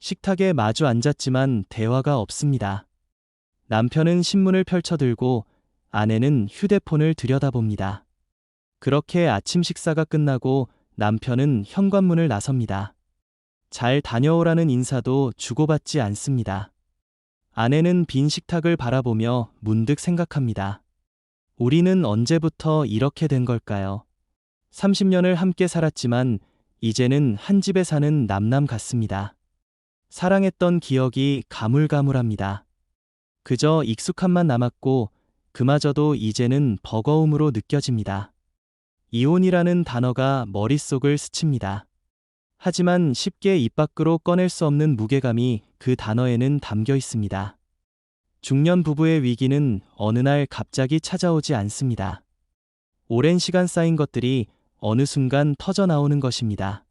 식탁에 마주 앉았지만 대화가 없습니다. 남편은 신문을 펼쳐들고 아내는 휴대폰을 들여다봅니다. 그렇게 아침 식사가 끝나고 남편은 현관문을 나섭니다. 잘 다녀오라는 인사도 주고받지 않습니다. 아내는 빈 식탁을 바라보며 문득 생각합니다. 우리는 언제부터 이렇게 된 걸까요? 30년을 함께 살았지만 이제는 한 집에 사는 남남 같습니다. 사랑했던 기억이 가물가물합니다. 그저 익숙함만 남았고 그마저도 이제는 버거움으로 느껴집니다. 이혼이라는 단어가 머릿속을 스칩니다. 하지만 쉽게 입 밖으로 꺼낼 수 없는 무게감이 그 단어에는 담겨 있습니다. 중년 부부의 위기는 어느 날 갑자기 찾아오지 않습니다. 오랜 시간 쌓인 것들이 어느 순간 터져 나오는 것입니다.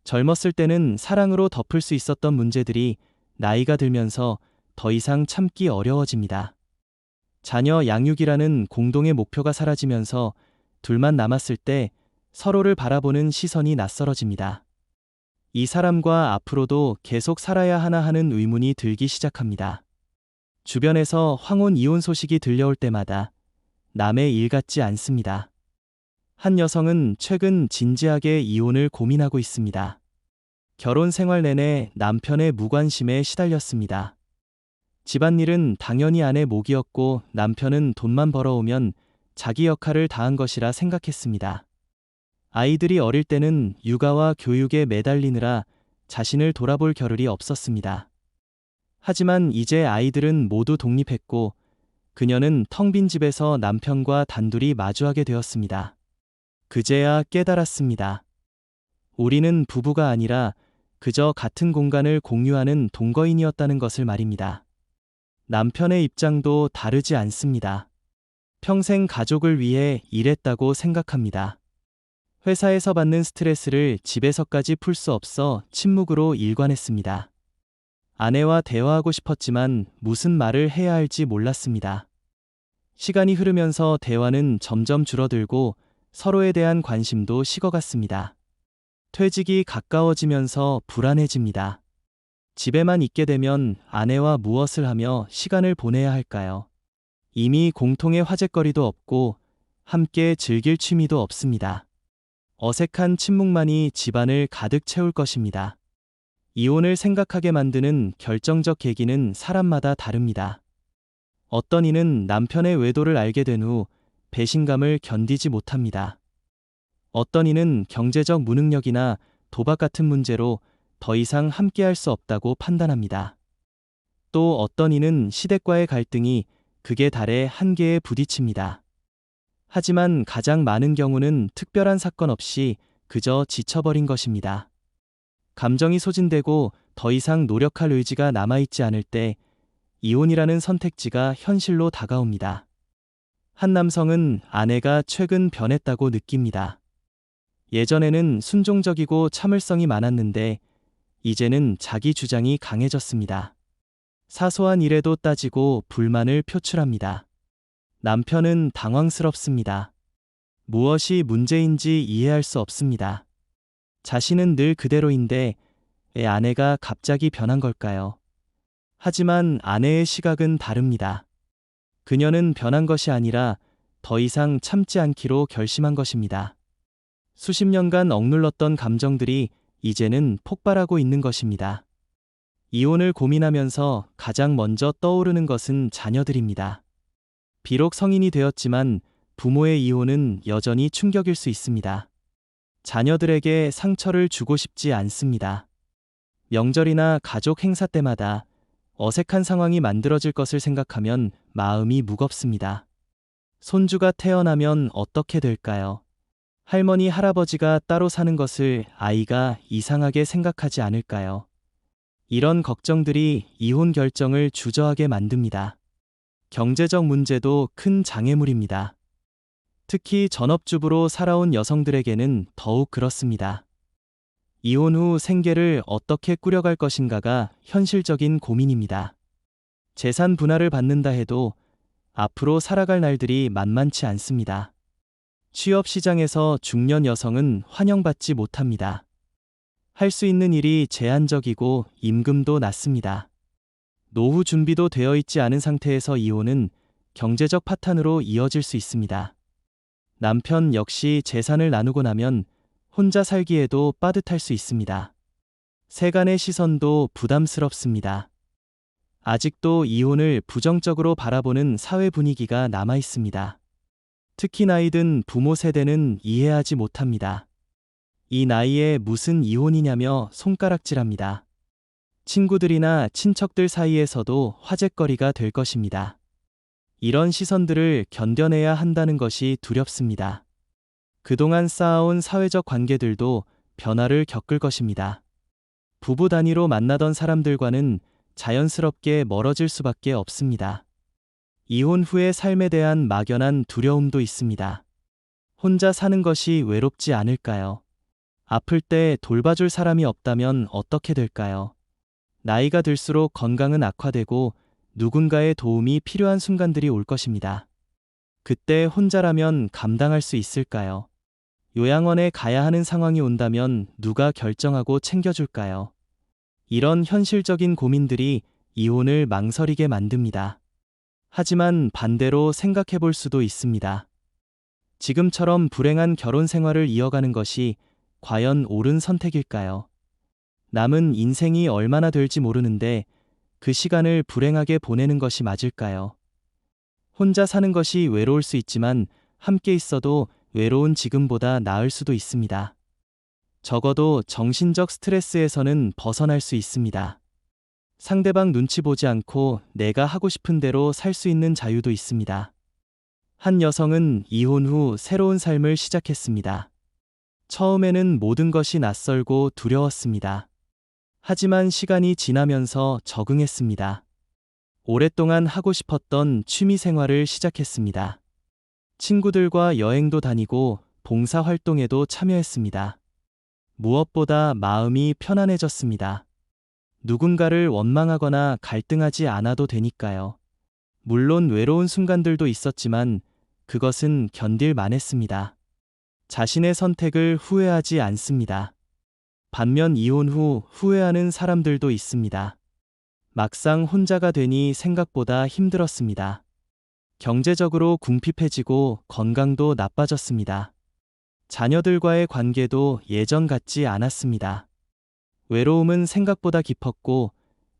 젊었을 때는 사랑으로 덮을 수 있었던 문제들이 나이가 들면서 더 이상 참기 어려워집니다. 자녀 양육이라는 공동의 목표가 사라지면서 둘만 남았을 때 서로를 바라보는 시선이 낯설어집니다. 이 사람과 앞으로도 계속 살아야 하나 하는 의문이 들기 시작합니다. 주변에서 황혼 이혼 소식이 들려올 때마다 남의 일 같지 않습니다. 한 여성은 최근 진지하게 이혼을 고민하고 있습니다. 결혼 생활 내내 남편의 무관심에 시달렸습니다. 집안일은 당연히 아내 몫이었고 남편은 돈만 벌어오면 자기 역할을 다한 것이라 생각했습니다. 아이들이 어릴 때는 육아와 교육에 매달리느라 자신을 돌아볼 겨를이 없었습니다. 하지만 이제 아이들은 모두 독립했고 그녀는 텅 빈 집에서 남편과 단둘이 마주하게 되었습니다. 그제야 깨달았습니다. 우리는 부부가 아니라 그저 같은 공간을 공유하는 동거인이었다는 것을 말입니다. 남편의 입장도 다르지 않습니다. 평생 가족을 위해 일했다고 생각합니다. 회사에서 받는 스트레스를 집에서까지 풀 수 없어 침묵으로 일관했습니다. 아내와 대화하고 싶었지만 무슨 말을 해야 할지 몰랐습니다. 시간이 흐르면서 대화는 점점 줄어들고 서로에 대한 관심도 식어갔습니다. 퇴직이 가까워지면서 불안해집니다. 집에만 있게 되면 아내와 무엇을 하며 시간을 보내야 할까요? 이미 공통의 화제거리도 없고 함께 즐길 취미도 없습니다. 어색한 침묵만이 집안을 가득 채울 것입니다. 이혼을 생각하게 만드는 결정적 계기는 사람마다 다릅니다. 어떤 이는 남편의 외도를 알게 된 후 배신감을 견디지 못합니다. 어떤 이는 경제적 무능력이나 도박 같은 문제로 더 이상 함께할 수 없다고 판단합니다. 또 어떤 이는 시댁과의 갈등이 극에 달해 한계에 부딪힙니다. 하지만 가장 많은 경우는 특별한 사건 없이 그저 지쳐버린 것입니다. 감정이 소진되고 더 이상 노력할 의지가 남아있지 않을 때 이혼이라는 선택지가 현실로 다가옵니다. 한 남성은 아내가 최근 변했다고 느낍니다. 예전에는 순종적이고 참을성이 많았는데 이제는 자기 주장이 강해졌습니다. 사소한 일에도 따지고 불만을 표출합니다. 남편은 당황스럽습니다. 무엇이 문제인지 이해할 수 없습니다. 자신은 늘 그대로인데 왜 아내가 갑자기 변한 걸까요? 하지만 아내의 시각은 다릅니다. 그녀는 변한 것이 아니라 더 이상 참지 않기로 결심한 것입니다. 수십 년간 억눌렀던 감정들이 이제는 폭발하고 있는 것입니다. 이혼을 고민하면서 가장 먼저 떠오르는 것은 자녀들입니다. 비록 성인이 되었지만 부모의 이혼은 여전히 충격일 수 있습니다. 자녀들에게 상처를 주고 싶지 않습니다. 명절이나 가족 행사 때마다 어색한 상황이 만들어질 것을 생각하면 마음이 무겁습니다. 손주가 태어나면 어떻게 될까요? 할머니, 할아버지가 따로 사는 것을 아이가 이상하게 생각하지 않을까요? 이런 걱정들이 이혼 결정을 주저하게 만듭니다. 경제적 문제도 큰 장애물입니다. 특히 전업주부로 살아온 여성들에게는 더욱 그렇습니다. 이혼 후 생계를 어떻게 꾸려갈 것인가가 현실적인 고민입니다. 재산 분할을 받는다 해도 앞으로 살아갈 날들이 만만치 않습니다. 취업 시장에서 중년 여성은 환영받지 못합니다. 할 수 있는 일이 제한적이고 임금도 낮습니다. 노후 준비도 되어 있지 않은 상태에서 이혼은 경제적 파탄으로 이어질 수 있습니다. 남편 역시 재산을 나누고 나면 혼자 살기에도 빠듯할 수 있습니다. 세간의 시선도 부담스럽습니다. 아직도 이혼을 부정적으로 바라보는 사회 분위기가 남아 있습니다. 특히 나이 든 부모 세대는 이해하지 못합니다. 이 나이에 무슨 이혼이냐며 손가락질합니다. 친구들이나 친척들 사이에서도 화제거리가 될 것입니다. 이런 시선들을 견뎌내야 한다는 것이 두렵습니다. 그동안 쌓아온 사회적 관계들도 변화를 겪을 것입니다. 부부 단위로 만나던 사람들과는 자연스럽게 멀어질 수밖에 없습니다. 이혼 후의 삶에 대한 막연한 두려움도 있습니다. 혼자 사는 것이 외롭지 않을까요? 아플 때 돌봐줄 사람이 없다면 어떻게 될까요? 나이가 들수록 건강은 악화되고 누군가의 도움이 필요한 순간들이 올 것입니다. 그때 혼자라면 감당할 수 있을까요? 요양원에 가야 하는 상황이 온다면 누가 결정하고 챙겨줄까요? 이런 현실적인 고민들이 이혼을 망설이게 만듭니다. 하지만 반대로 생각해 볼 수도 있습니다. 지금처럼 불행한 결혼 생활을 이어가는 것이 과연 옳은 선택일까요? 남은 인생이 얼마나 될지 모르는데 그 시간을 불행하게 보내는 것이 맞을까요? 혼자 사는 것이 외로울 수 있지만 함께 있어도 외로운 지금보다 나을 수도 있습니다. 적어도 정신적 스트레스에서는 벗어날 수 있습니다. 상대방 눈치 보지 않고 내가 하고 싶은 대로 살 수 있는 자유도 있습니다. 한 여성은 이혼 후 새로운 삶을 시작했습니다. 처음에는 모든 것이 낯설고 두려웠습니다. 하지만 시간이 지나면서 적응했습니다. 오랫동안 하고 싶었던 취미 생활을 시작했습니다. 친구들과 여행도 다니고 봉사 활동에도 참여했습니다. 무엇보다 마음이 편안해졌습니다. 누군가를 원망하거나 갈등하지 않아도 되니까요. 물론 외로운 순간들도 있었지만 그것은 견딜만 했습니다. 자신의 선택을 후회하지 않습니다. 반면 이혼 후 후회하는 사람들도 있습니다. 막상 혼자가 되니 생각보다 힘들었습니다. 경제적으로 궁핍해지고 건강도 나빠졌습니다. 자녀들과의 관계도 예전 같지 않았습니다. 외로움은 생각보다 깊었고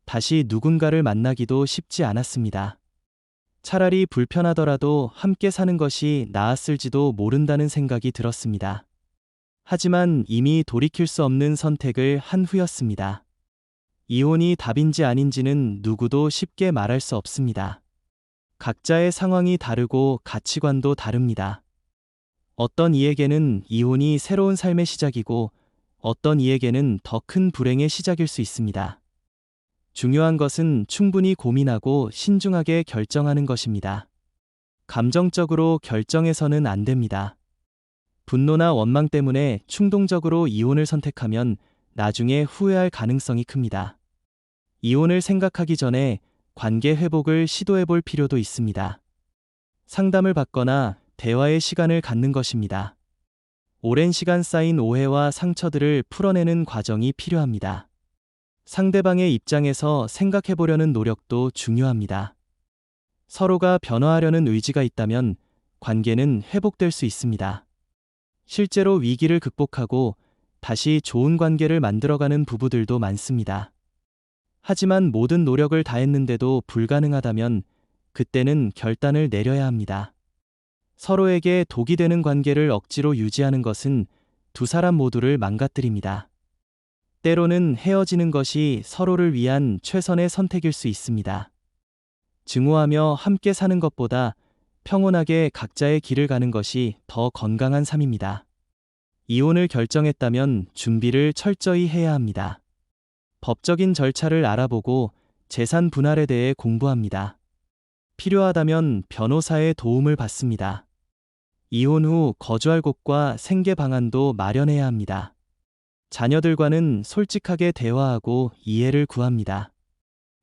다시 누군가를 만나기도 쉽지 않았습니다. 차라리 불편하더라도 함께 사는 것이 나았을지도 모른다는 생각이 들었습니다. 하지만 이미 돌이킬 수 없는 선택을 한 후였습니다. 이혼이 답인지 아닌지는 누구도 쉽게 말할 수 없습니다. 각자의 상황이 다르고 가치관도 다릅니다. 어떤 이에게는 이혼이 새로운 삶의 시작이고 어떤 이에게는 더 큰 불행의 시작일 수 있습니다. 중요한 것은 충분히 고민하고 신중하게 결정하는 것입니다. 감정적으로 결정해서는 안 됩니다. 분노나 원망 때문에 충동적으로 이혼을 선택하면 나중에 후회할 가능성이 큽니다. 이혼을 생각하기 전에 관계 회복을 시도해 볼 필요도 있습니다. 상담을 받거나 대화의 시간을 갖는 것입니다. 오랜 시간 쌓인 오해와 상처들을 풀어내는 과정이 필요합니다. 상대방의 입장에서 생각해 보려는 노력도 중요합니다. 서로가 변화하려는 의지가 있다면 관계는 회복될 수 있습니다. 실제로 위기를 극복하고 다시 좋은 관계를 만들어가는 부부들도 많습니다. 하지만 모든 노력을 다했는데도 불가능하다면 그때는 결단을 내려야 합니다. 서로에게 독이 되는 관계를 억지로 유지하는 것은 두 사람 모두를 망가뜨립니다. 때로는 헤어지는 것이 서로를 위한 최선의 선택일 수 있습니다. 증오하며 함께 사는 것보다 평온하게 각자의 길을 가는 것이 더 건강한 삶입니다. 이혼을 결정했다면 준비를 철저히 해야 합니다. 법적인 절차를 알아보고 재산 분할에 대해 공부합니다. 필요하다면 변호사의 도움을 받습니다. 이혼 후 거주할 곳과 생계 방안도 마련해야 합니다. 자녀들과는 솔직하게 대화하고 이해를 구합니다.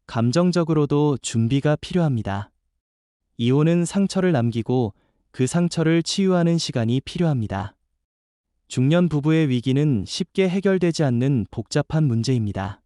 감정적으로도 준비가 필요합니다. 이혼은 상처를 남기고 그 상처를 치유하는 시간이 필요합니다. 중년 부부의 위기는 쉽게 해결되지 않는 복잡한 문제입니다.